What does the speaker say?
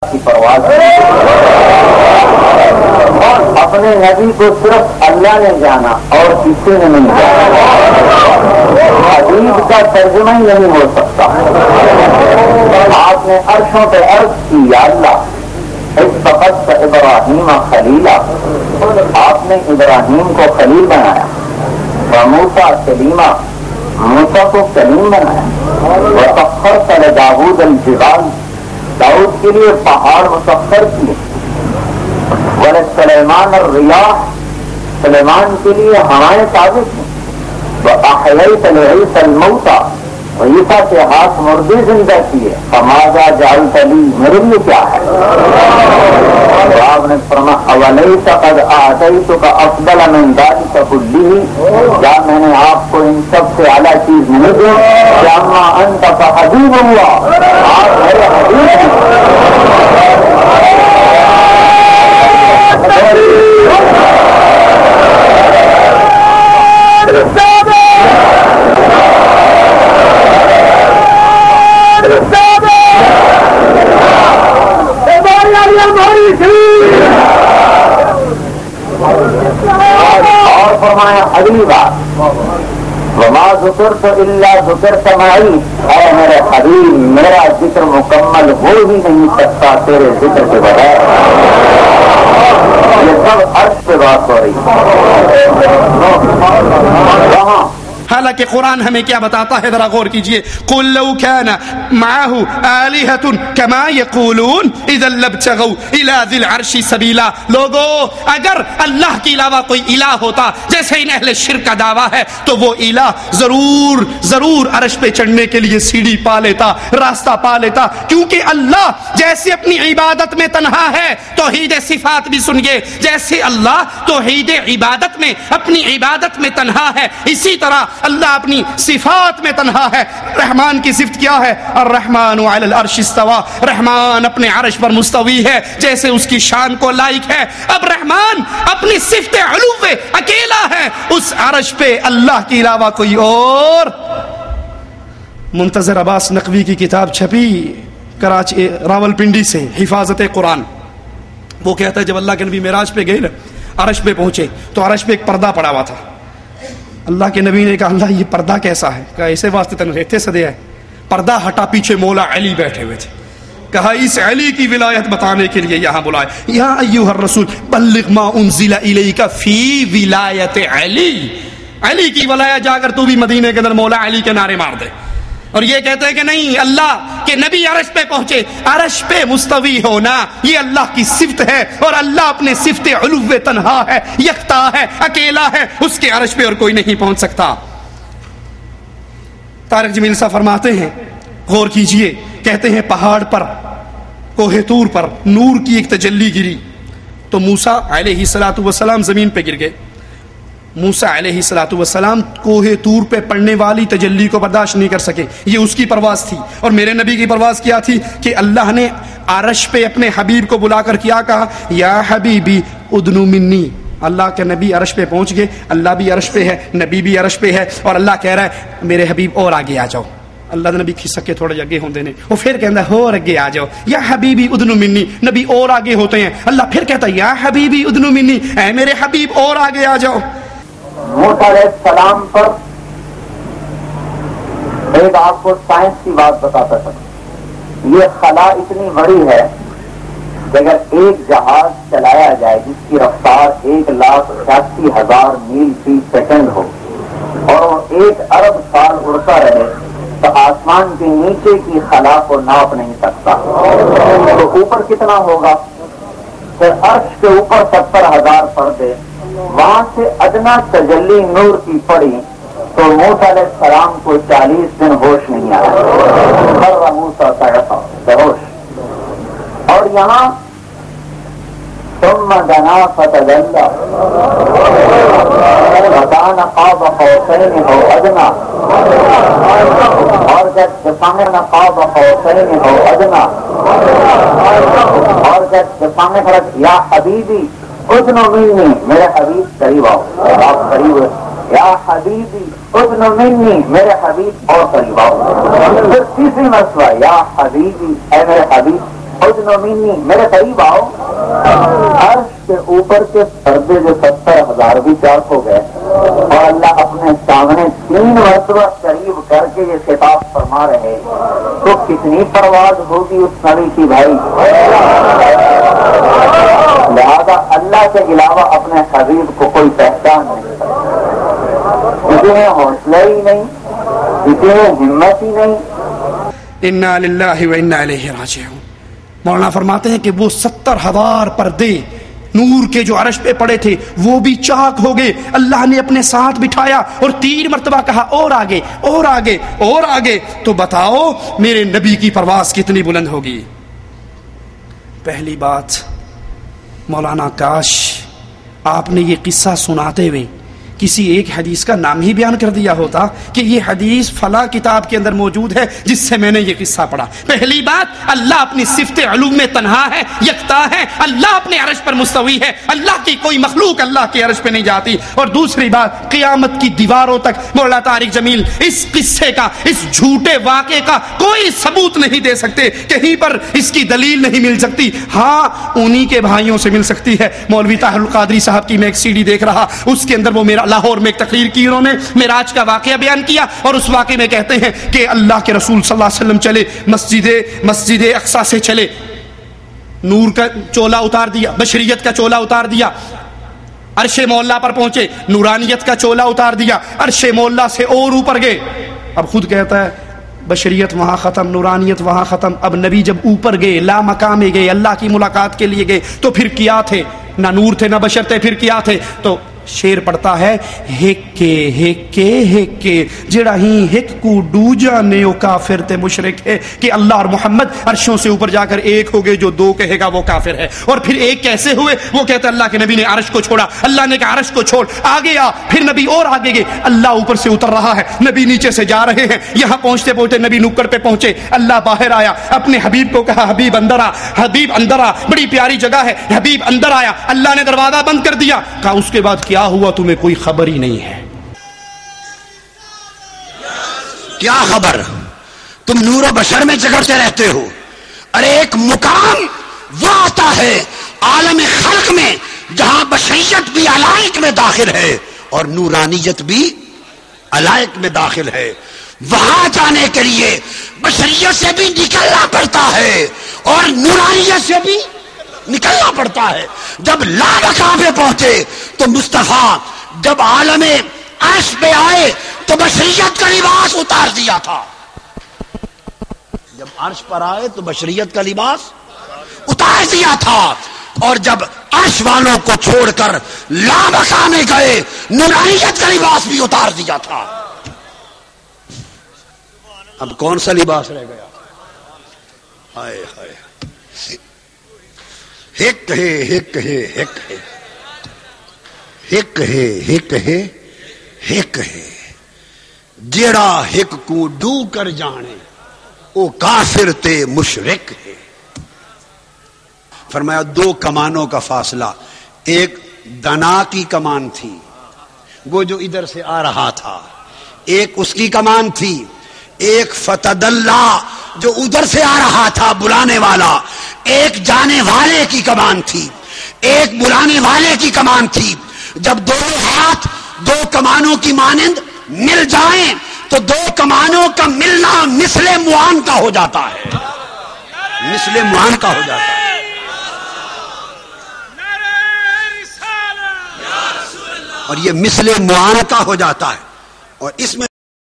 کی پرواز اور اپنے نبی کو صرف اللہ نے جانا اور کسی نے نہیں جانا. حدیث کا ترجمہ ہی نہیں ہو سکتا. آپ نے عرشوں پہ عرض کی یا اللہ اتخذت ابراہیم خلیلا، آپ نے ابراہیم کو خلیل بنایا. وموسیٰ کلیما، موسیٰ کو کلیم بنایا. وسخرت لداؤد الجبال، داؤد کے لیے پہاڑ مسخر کیے. وَلِسُلَيْمَانَ الرِّيَاحَ، سلیمان کے لیے ہوائیں ثابت ہیں. وَأَحْيَيْتَ لِعِيسَى الْمَوْتَى، عیسیٰ کے ہاتھ مردے زندہ کیے. فَمَاذَا جَعَلْتَ لِي، میرے لیے کیا ہے؟ تو آپ نے فرمایا أَوَلَيْسَ قَدْ أَعْطَيْتُكَ أَفْضَلَ مِنْ ذَلِكَ كُلِّهِ، کیا میں نے آپ کو ان سب سے اعلیٰ چیز نہیں دی؟ اما أنت فحبیب اللہ، آپ میرے حبیب اور فرمایا اگلی بات وما ذکرت الا ذکرت معی، اے میرے حبیب میرا ذکر مکمل ہو ہی نہیں سکتا تیرے ذکر کے بغیر. یہ سب عرش پہ بات ہو رہی ہے. حالانکہ قرآن ہمیں کیا بتاتا ہے ذرا غور کیجئے. قُلْ لَوْ كَانَ مَعَهُ آلِهَةٌ كَمَا يَقُولُونَ إِذًا لَابْتَغَوْا إِلَى ذِي الْعَرْشِ سَبِيلًا. لوگو اگر اللہ کے علاوہ کوئی الہ ہوتا جیسے ان اہل شرک کا دعویٰ ہے تو وہ الہ ضرور عرش پہ چڑھنے کے لیے سیڑھی پا لیتا، راستہ پا لیتا. کیونکہ اللہ جیسے اپنی عبادت میں تنہا ہے، توحید صفات بھی سنیے، جیسے اللہ توحید عبادت میں اپنی عبادت میں تنہا ہے، اسی طرح اللہ اپنی صفات میں تنہا ہے. رحمان کی صفت کیا ہے؟ الرحمن علی العرش استوى، رحمان اپنے عرش پر مستوی ہے جیسے اس کی شان کو لائق ہے. اب رحمان اپنی صفت علو پہ اکیلا ہے، اس عرش پہ اللہ کے علاوہ کوئی اور. منتظر عباس نقوی کی کتاب چھپی کراچی راولپنڈی سے، حفاظت قرآن. وہ کہتا ہے جب اللہ کے نبی معراج پہ گئے نا، عرش پہ پہنچے تو عرش پہ ایک پردہ پڑا ہوا تھا. اللہ کے نبی نے کہا اللہ یہ پردہ کیسا ہے؟ کہا ایسے واسطے تن رہتے سدے ہے. پردہ ہٹا، پیچھے مولا علی بیٹھے ہوئے تھے. کہا اس علی کی ولایت بتانے کے لیے یہاں بلائے. یا ایھا الرسول بلغ ما انزل الیک فی ولایت علی، علی کی ولایت جا کر تو بھی مدینے کے اندر مولا علی کے نعرے مار دے. اور یہ کہتے ہیں کہ نہیں، اللہ کے نبی عرش پہ پہنچے. عرش پہ مستوی ہونا یہ اللہ کی صفت ہے، اور اللہ اپنے صفت علو تنہا ہے، یکتا ہے، اکیلا ہے، اس کے عرش پہ اور کوئی نہیں پہنچ سکتا. طارق جمیل صاحب فرماتے ہیں غور کیجئے، کہتے ہیں پہاڑ پر کوہ طور پر نور کی ایک تجلی گری تو موسیٰ علیہ السلام زمین پہ گر گئے. موسیٰ علیہ السلام کوہ طور پہ پڑنے والی تجلی کو برداشت نہیں کر سکے. یہ اس کی پرواز تھی. اور میرے نبی کی پرواز کیا تھی کہ اللہ نے عرش پہ اپنے حبیب کو بلا کر کیا کہا؟ یا حبیبی ادنو منی. اللہ کے نبی عرش پہ پہنچ گئے، اللہ بھی عرش پہ ہے، نبی بھی عرش پہ ہے، اور اللہ کہہ رہا ہے میرے حبیب اور آگے آ جاؤ. اللہ نے نبی کھسک کے تھوڑے اگے ہوندے نے، وہ پھر کہتا ہے اور اگے آ جاؤ. یا حبیبی ادنو منی، نبی اور آگے ہوتے ہیں. اللہ پھر کہتا ہے یا حبیبی ادنو منی، اے میرے حبیب اور آگے آ جاؤ. موسیٰ علیہ السلام پر ایک آپ کو سائنس کی بات بتاتا تھا. یہ خلا اتنی بڑی ہے کہ اگر ایک جہاز چلایا جائے جس کی رفتار 1,88,000 میل فی سیکنڈ ہو اور وہ 1 ارب سال اڑتا رہے تو آسمان کے نیچے کی خلا کو ناپ نہیں سکتا. تو اوپر کتنا ہوگا؟ پھر عرش کے اوپر 70,000 پردے، وہاں سے ادنا تجلی نور کی پڑی تو موسیٰ علیہ السلام کو 40 دن ہوش نہیں آیا. خر موسیٰ صعقا، بے ہوش. اور یہاں ثم دنا فتدلی فکان قاب قوسین او ادنی، اور جب سامنے قاب قوسین او ادنی، اور جب سامنے فرق یا حبیبی ادنو منی، میرے حبیب قریب آؤ، آپ قریب ہوئے. یا حبیبی ادنو منی، میرے حبیب اور قریب آؤ. پھر تیسری مرتبہ یا حبیبی، اے میرے حبیب نومینی میرے قریب آؤ. عرش کے اوپر کے پردے جو 70,000 بھی چاک ہو گئے اور اللہ اپنے سامنے 3 مرتبہ قریب کر کے یہ خطاب فرما رہے تو کتنی پرواز ہوگی اس نبی کی بھائی. لہذا اللہ کے علاوہ اپنے حبیب کو کوئی پہچان نہیں سکتا. کسی میں حوصلہ ہی نہیں, کسی میں ہمت ہی نہیں. انا للہ و انا الیہ راجعون. مولانا فرماتے ہیں کہ وہ 70,000 پردے نور کے جو عرش پہ پڑے تھے وہ بھی چاک ہو گئے. اللہ نے اپنے ساتھ بٹھایا اور 3 مرتبہ کہا اور آگے اور آگے اور آگے. تو بتاؤ میرے نبی کی پرواز کتنی بلند ہوگی. پہلی بات مولانا کاش آپ نے یہ قصہ سناتے ہوئے کسی ایک حدیث کا نام ہی بیان کر دیا ہوتا کہ یہ حدیث فلاں کتاب کے اندر موجود ہے جس سے میں نے یہ قصہ پڑھا. پہلی بات, اللہ اپنی صفت علو میں تنہا ہے, یکتا ہے. اللہ اپنے عرش پر مستوی ہے. اللہ کی کوئی مخلوق اللہ کے عرش پہ نہیں جاتی. اور دوسری بات, قیامت کی دیواروں تک مولانا طارق جمیل اس قصے کا, اس جھوٹے واقعے کا کوئی ثبوت نہیں دے سکتے. کہیں پر اس کی دلیل نہیں مل سکتی. ہاں انہی کے بھائیوں سے مل سکتی ہے. مولوی طاہر القادری صاحب کی میں ایک سی ڈی دیکھ رہا, اس کے اندر وہ میرا لاہور میں ایک تقریر کی, انہوں نے معراج کا واقعہ بیان کیا اور اس واقعے میں کہتے ہیں کہ اللہ کے رسول صلی اللہ علیہ وسلم چلے, مسجد اقصی سے چلے, نور کا چولا اتار دیا, بشریت کا چولا اتار دیا, عرش مولا پر پہنچے, نورانیت کا چولا اتار دیا, عرش مولا سے اور اوپر گئے. اب خود کہتا ہے بشریت وہاں ختم, نورانیت وہاں ختم. اب نبی جب اوپر گئے, لا مقام گئے, اللہ کی ملاقات کے لیے گئے, تو پھر کیا تھے؟ نہ نور تھے نہ بشر تھے, پھر کیا تھے؟ تو شیر پڑتا ہے ہکے جڑا ہی ہک کو ڈو جانے او کافر تے مشرک ہے. کہ اللہ اور محمد عرشوں سے اوپر جا کر ایک ہو گئے, جو 2 کہے گا وہ کافر ہے. اور پھر ایک کیسے ہوئے؟ وہ کہتا ہے اللہ کے نبی نے عرش کو چھوڑا, اللہ نے کہا عرش کو چھوڑ, آگے آ. پھر نبی اور آگے گئے, اللہ اوپر سے اتر رہا ہے, نبی نیچے سے جا رہے ہیں. یہاں پہنچتے پہنچتے نبی نکڑ پہ پہنچے, اللہ باہر آیا, اپنے حبیب کو کہا حبیب اندر آ, حبیب اندر آ, بڑی پیاری جگہ ہے. حبیب اندر آیا, اللہ نے دروازہ بند کر دیا. کہا اس کے بعد کیا ہوا تمہیں کوئی خبر ہی نہیں ہے. کیا خبر؟ تم نور و بشر میں جگڑتے رہتے ہو. ارے ایک مقام وہ آتا ہے عالم خلق میں جہاں بشریت بھی علائق میں داخل ہے اور نورانیت بھی علائق میں داخل ہے. وہاں جانے کے لیے بشریت سے بھی نکلنا پڑتا ہے اور نورانیت سے بھی نکلنا پڑتا ہے. جب لا مقام پہ پہنچے تو مصطفیٰ جب عالم عرش پہ آئے تو بشریت کا لباس اتار دیا تھا. جب عرش پر آئے تو بشریت کا لباس اتار دیا تھا, اور جب عرش والوں کو چھوڑ کر لا مقام میں گئے نورانیت کا لباس بھی اتار دیا تھا. اب کون سا لباس رہ گیا؟ ہائے ہائے, ہک ہے ہک ہے ہک ہے ہک ہے ہک ہے ہک ہے. جیڑا ہک کو ڈو کر جانے او کافر تے مشرک ہے. فرمایا 2 کمانوں کا فاصلہ, ایک دنا کی کمان تھی وہ جو ادھر سے آ رہا تھا, ایک اس کی کمان تھی, ایک فتد اللہ جو ادھر سے آ رہا تھا بلانے والا, ایک جانے والے کی کمان تھی, ایک بلانے والے کی کمان تھی. جب 2 ہاتھ 2 کمانوں کی مانند مل جائیں تو 2 کمانوں کا ملنا مثل معان کا ہو جاتا ہے, مثل معان کا ہو جاتا ہے. اور یہ مثل معان کا ہو جاتا ہے. اور اس میں